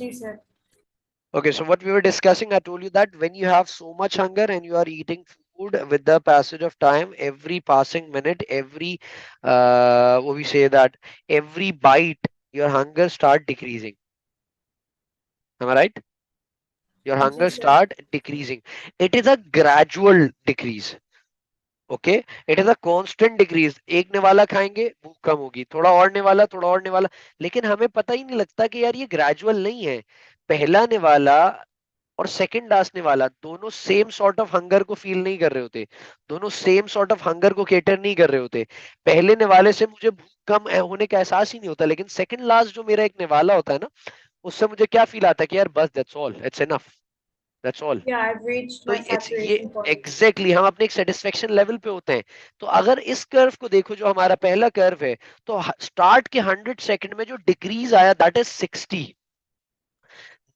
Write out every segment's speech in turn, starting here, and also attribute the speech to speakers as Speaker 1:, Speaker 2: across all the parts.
Speaker 1: Ji sir.
Speaker 2: Okay, so what we were discussing, I told you that when you have so much hunger and you are eating food, with the passage of time, every passing minute, every what we say that every bite, your hunger start decreasing. Am I right? Your
Speaker 1: जी
Speaker 2: hunger
Speaker 1: sir.
Speaker 2: start decreasing. It is a gradual decrease. Okay, it is a constant decrease. एक निवाला खाएंगे भूख कम होगी, थोड़ा और निवाला, थोड़ा और निवाला। लेकिन हमें पता ही नहीं लगता कि यार ये ग्रेजुअल नहीं है। पहला निवाला और सेकंड लास्ट निवाला दोनों सेम सॉर्ट ऑफ हंगर को फील नहीं कर रहे होते, दोनों सेम सॉर्ट ऑफ हंगर को केटर नहीं कर रहे होते। पहले निवाले से मुझे भूख कम होने का एहसास ही नहीं होता, लेकिन सेकंड लास्ट जो मेरा एक निवाला होता है ना, उससे मुझे क्या फील आता है कि यार बस that's all, it's enough, that's all.
Speaker 1: Yeah, I've reached
Speaker 2: तो
Speaker 1: my
Speaker 2: इट्स ये
Speaker 1: saturation point.
Speaker 2: एग्जैक्टली हम अपने एक सेटिस्फेक्शन लेवल पे होते हैं। तो अगर इस कर्व को देखो जो हमारा पहला कर्व है, तो स्टार्ट के 100 सेकंड में जो डिक्रीज आया दैट इज 60।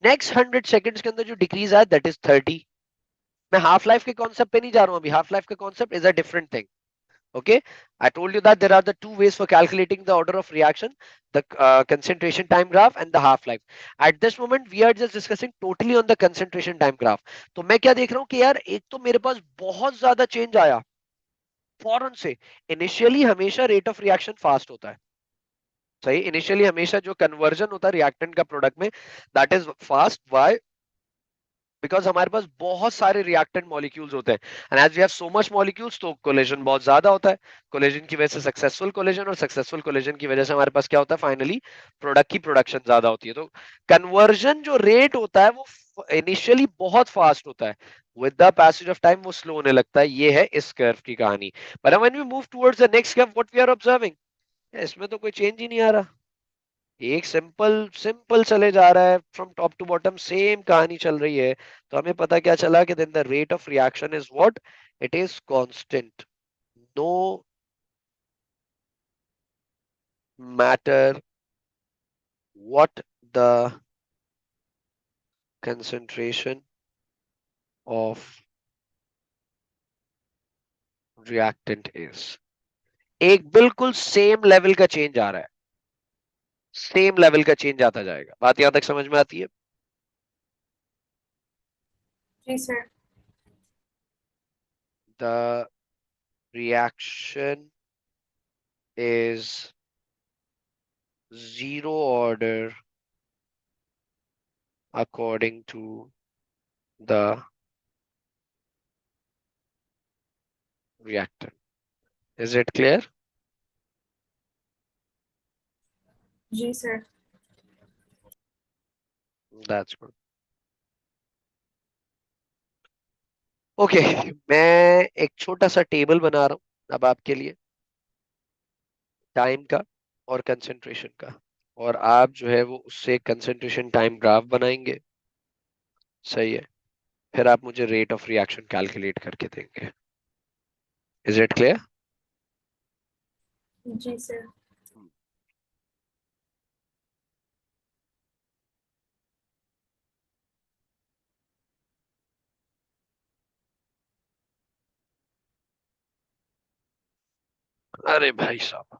Speaker 2: नेक्स्ट 100 सेकंड्स के अंदर जो डिक्रीज आया दैट इज 30। मैं हाफ लाइफ के कॉन्सेप्ट पे नहीं जा रहा हूं अभी, हाफ लाइफ का concept is a different thing. Okay, I told you that there are the two ways for calculating the order of reaction, the concentration time graph and the half life. At this moment we are just discussing totally on the concentration time graph. तो मैं क्या देख रहा हूँ कि यार एक तो मेरे पास बहुत ज्यादा चेंज आया फौरन से। इनिशियली हमेशा रेट ऑफ रिएक्शन फास्ट होता है, सही। इनिशियली हमेशा जो कन्वर्जन होता है रिएक्टेंट का प्रोडक्ट में, that is fast. Why? Because हमारे पास बहुत सारे रिएक्टेंट मॉलिक्यूल्स होते हैं, and as we have so much molecules तो कोलिजन बहुत ज्यादा होता है। कोलिजन की वजह से सक्सेसफुल कोलिजन, और सक्सेसफुल कोलिजन की वजह से हमारे पास क्या होता है, फाइनली प्रोडक्ट की प्रोडक्शन ज्यादा होती है। तो कन्वर्जन जो रेट होता है वो इनिशियली बहुत फास्ट होता है, with the passage of time वो स्लो होने लगता है। ये है इस कर्व की कहानी। But when we move towards the next curve, what we are observing, इसमें तो कोई चेंज ही नहीं आ रहा। एक सिंपल सिंपल चले जा रहा है, from top to bottom same कहानी चल रही है। तो हमें पता क्या चला कि then the rate of reaction is what, it is constant. No matter what the concentration of reactant is, एक बिल्कुल सेम लेवल का चेंज आ रहा है, सेम लेवल का चेंज आता जाएगा। बात यहां तक समझ में आती है?
Speaker 1: जी sir.
Speaker 2: The reaction is zero order according to the reactor. Is it clear?
Speaker 1: जी सर।
Speaker 2: That's good. ओके, मैं एक छोटा सा टेबल बना रहा हूं अब आपके लिए, टाइम का और कंसंट्रेशन का। और आप जो है वो उससे कंसंट्रेशन टाइम ग्राफ बनाएंगे, सही है। फिर आप मुझे रेट ऑफ रिएक्शन कैलकुलेट करके देंगे। Is it clear?
Speaker 1: जी सर।
Speaker 2: अरे भाई साहब,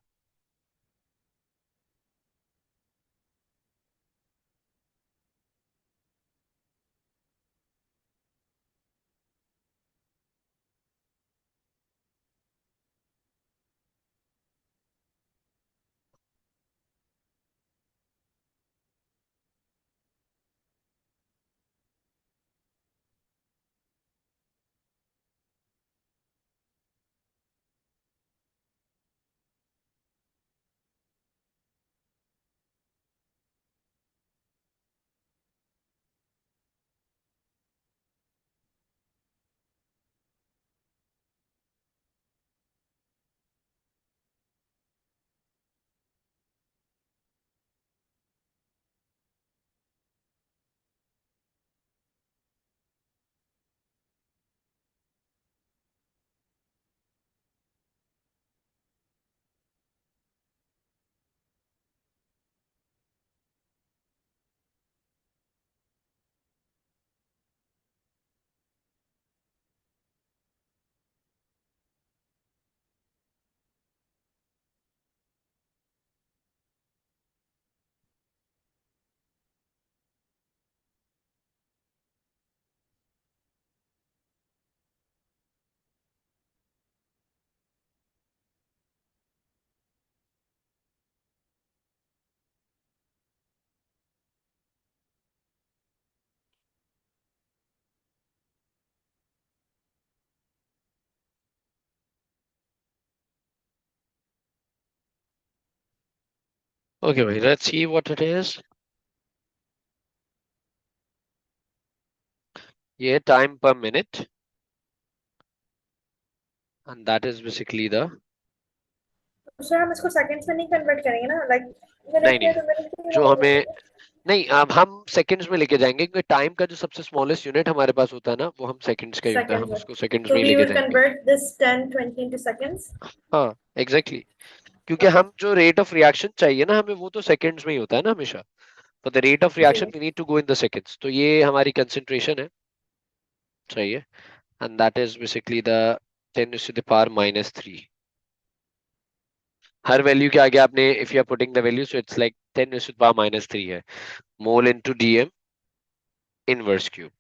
Speaker 2: Okay, भाई, let's see what it is. ये time per minute, and that is basically the
Speaker 1: sir हम इसको सेकंड्स में नहीं कन्वर्ट करेंगे ना, लाइक
Speaker 2: नहीं
Speaker 1: मिनट
Speaker 2: नहीं
Speaker 1: में तो मिनट ही
Speaker 2: जो
Speaker 1: रहेगा।
Speaker 2: हमें नहीं अब हम सेकंड्स में लेके जाएंगे क्योंकि टाइम का जो सबसे स्मॉलेस्ट यूनिट हमारे पास होता है ना वो हम सेकंड्स का ही होता है, हम
Speaker 1: सेकंड्स में,
Speaker 2: उसको सेकंड्स
Speaker 1: तो
Speaker 2: में ही
Speaker 1: वी
Speaker 2: लेके
Speaker 1: वुड
Speaker 2: जाएंगे।
Speaker 1: Convert this 10 20 into seconds.
Speaker 2: हाँ एग्जैक्टली क्योंकि
Speaker 1: ओके
Speaker 2: हम जो रेट ऑफ रिएक्शन चाहिए ना हमें वो तो सेकंड्स में ही होता है ना हमेशा। फॉर द रेट ऑफ
Speaker 1: जी।
Speaker 2: Reaction we need to go in the seconds, तो ये हमारी कंसंट्रेशन है, सही है। And that is basically the 10 to the power -3। हर वैल्यू के आगे आपने if you are putting the value so it's like 10 to the power -3 है, mole into DM inverse cube.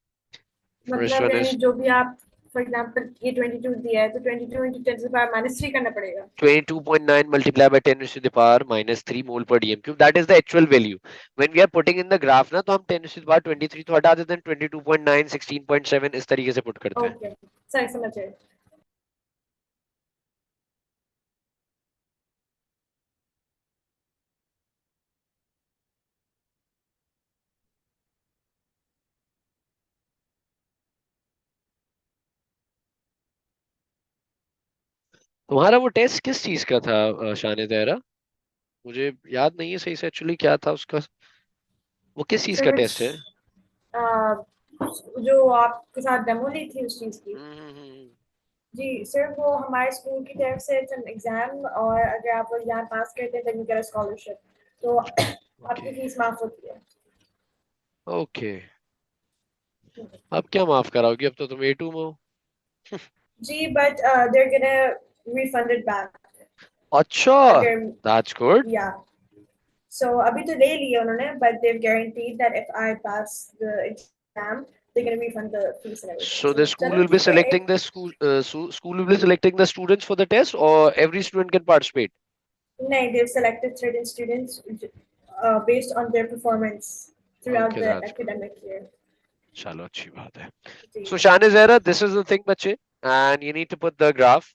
Speaker 2: First
Speaker 1: मतलब
Speaker 2: वन
Speaker 1: यानी
Speaker 2: इज
Speaker 1: जो भी आप, फॉर एग्जांपल ये 22 दिया है तो 22 इंटू 10 to the power -3 करना पड़ेगा।
Speaker 2: 22.9 multiplied by 10 to the power -3 mole per dm cube. That is the actual value. When we are putting in the graph ना तो हम 10 to the power 23 तो हटा देते हैं, 22.9 16.7 इस तरीके से पुट करते हैं।
Speaker 1: ओके सही समझ गए।
Speaker 2: तुम्हारा वो टेस्ट किस चीज का था शाने तेरा? मुझे याद नहीं है सही से एक्चुअली क्या था उसका, वो किस चीज का
Speaker 1: सर
Speaker 2: टेस्ट है?
Speaker 1: जो आपके साथ डेमो ली थी उस चीज की।
Speaker 2: हम्म।
Speaker 1: जी सर, वो हमारे स्कूल की तरफ से इट्स एन एग्जाम, और अगर आप वो एग्जाम पास करते हैं then you get a scholarship, तो
Speaker 2: ओके
Speaker 1: आपकी फीस माफ होती है।
Speaker 2: ओके, अब क्या माफ कराओगी, अब तो तुम A2 में हो।
Speaker 1: जी but they're gonna refund it back
Speaker 2: अच्छा,
Speaker 1: अगर,
Speaker 2: दैट्स गुड।
Speaker 1: या सो अभी तो ले लिया उन्होंने, but they guaranteed that if I pass the exam they gonna refund the fees and everything,
Speaker 2: So the
Speaker 1: so
Speaker 2: school
Speaker 1: चलो
Speaker 2: will be
Speaker 1: ठीक है
Speaker 2: selecting
Speaker 1: एक।
Speaker 2: the school will be selecting the students for the test, or every student can participate.
Speaker 1: नहीं, they've selected certain students based on their performance throughout
Speaker 2: Okay,
Speaker 1: the
Speaker 2: that's good.
Speaker 1: academic year.
Speaker 2: चलो अच्छी बात है।
Speaker 1: जी
Speaker 2: So Shan Zehra, this is the thing बच्चे, and you need to put the graph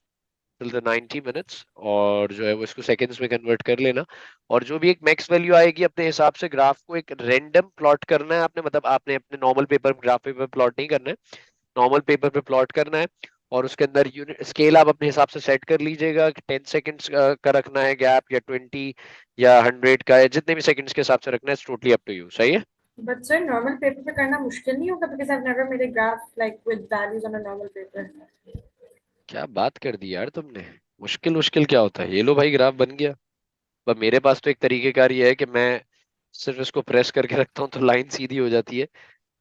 Speaker 2: till the 90 minutes और जो है वो इसको सेकंड्स में कन्वर्ट कर लेना, और जो भी एक मैक्स वैल्यू आएगी अपने हिसाब से ग्राफ को एक रेंडम प्लॉट करना है आपने, मतलब आपने अपने normal paper graph paper plot नहीं करना है, नॉर्मल पेपर पे प्लॉट करना है, और उसके अंदर यूनिट स्केल आप अपने हिसाब से सेट कर लीजिएगा कि 10 सेकंड्स का रखना है गैप या 20 या 100 का, या जितने भी सेकंड्स के हिसाब से रखना है, टोटली अप टू यू, सही है।
Speaker 1: बट सर नॉर्मल पेपर पे करना मुश्किल नहीं होगा, because I have never made a graph like with values on a normal paper.
Speaker 2: क्या बात कर दी यार तुमने, मुश्किल मुश्किल क्या होता है, ये लो भाई ग्राफ बन गया। पर मेरे पास तो एक तरीकेकार ये है कि मैं सिर्फ इसको प्रेस करके रखता हूँ तो लाइन सीधी हो जाती है,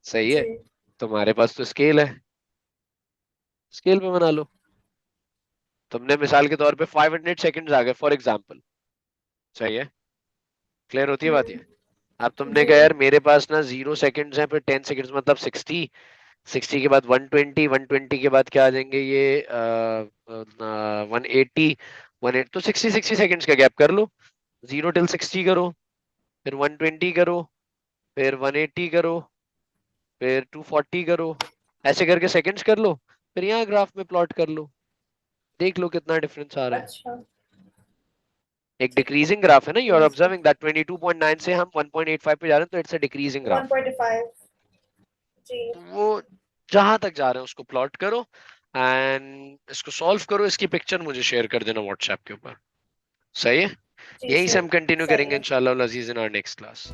Speaker 2: सही है।
Speaker 1: जी
Speaker 2: तुम्हारे पास तो स्केल है, स्केल पे बना लो। तुमने मिसाल के तौर पे 500 सेकंड्स आ गए फॉर एग्जाम्पल, सही है, क्लियर होती है बात ये। अब तुमने
Speaker 1: जी।
Speaker 2: कहा यार मेरे पास ना 0 सेकंड्स हैं, फिर 10 सेकंड्स मतलब 60, 60 के बाद 120, 120 के बाद क्या आ जाएंगे ये 180, 180, तो 60 सेकंड्स का गैप कर लो, 0 till 60 करो, फिर 120 करो, फिर 180 करो, फिर 240 करो, ऐसे करके सेकंड्स कर लो, फिर यहाँ ग्राफ में प्लॉट कर लो, देख लो कितना डिफरेंस आ रहा है।
Speaker 1: अच्छा
Speaker 2: एक डिक्रीजिंग ग्राफ है ना, you R
Speaker 1: G sir.
Speaker 2: Observing that 22.9 से हम 1.85 पे जा रहे हैं, तो इट्स अ डिक्रीजिंग ग्राफ।
Speaker 1: 1.5। जी
Speaker 2: तो वो जहां तक जा रहे हैं उसको प्लॉट करो एंड इसको सॉल्व करो, इसकी पिक्चर मुझे शेयर कर देना व्हाट्सएप के ऊपर, सही है।
Speaker 1: जी
Speaker 2: यहीं से
Speaker 1: सर
Speaker 2: हम कंटिन्यू
Speaker 1: सही
Speaker 2: करेंगे
Speaker 1: है।
Speaker 2: इंशाल्लाह अजीज इन आवर नेक्स्ट क्लास।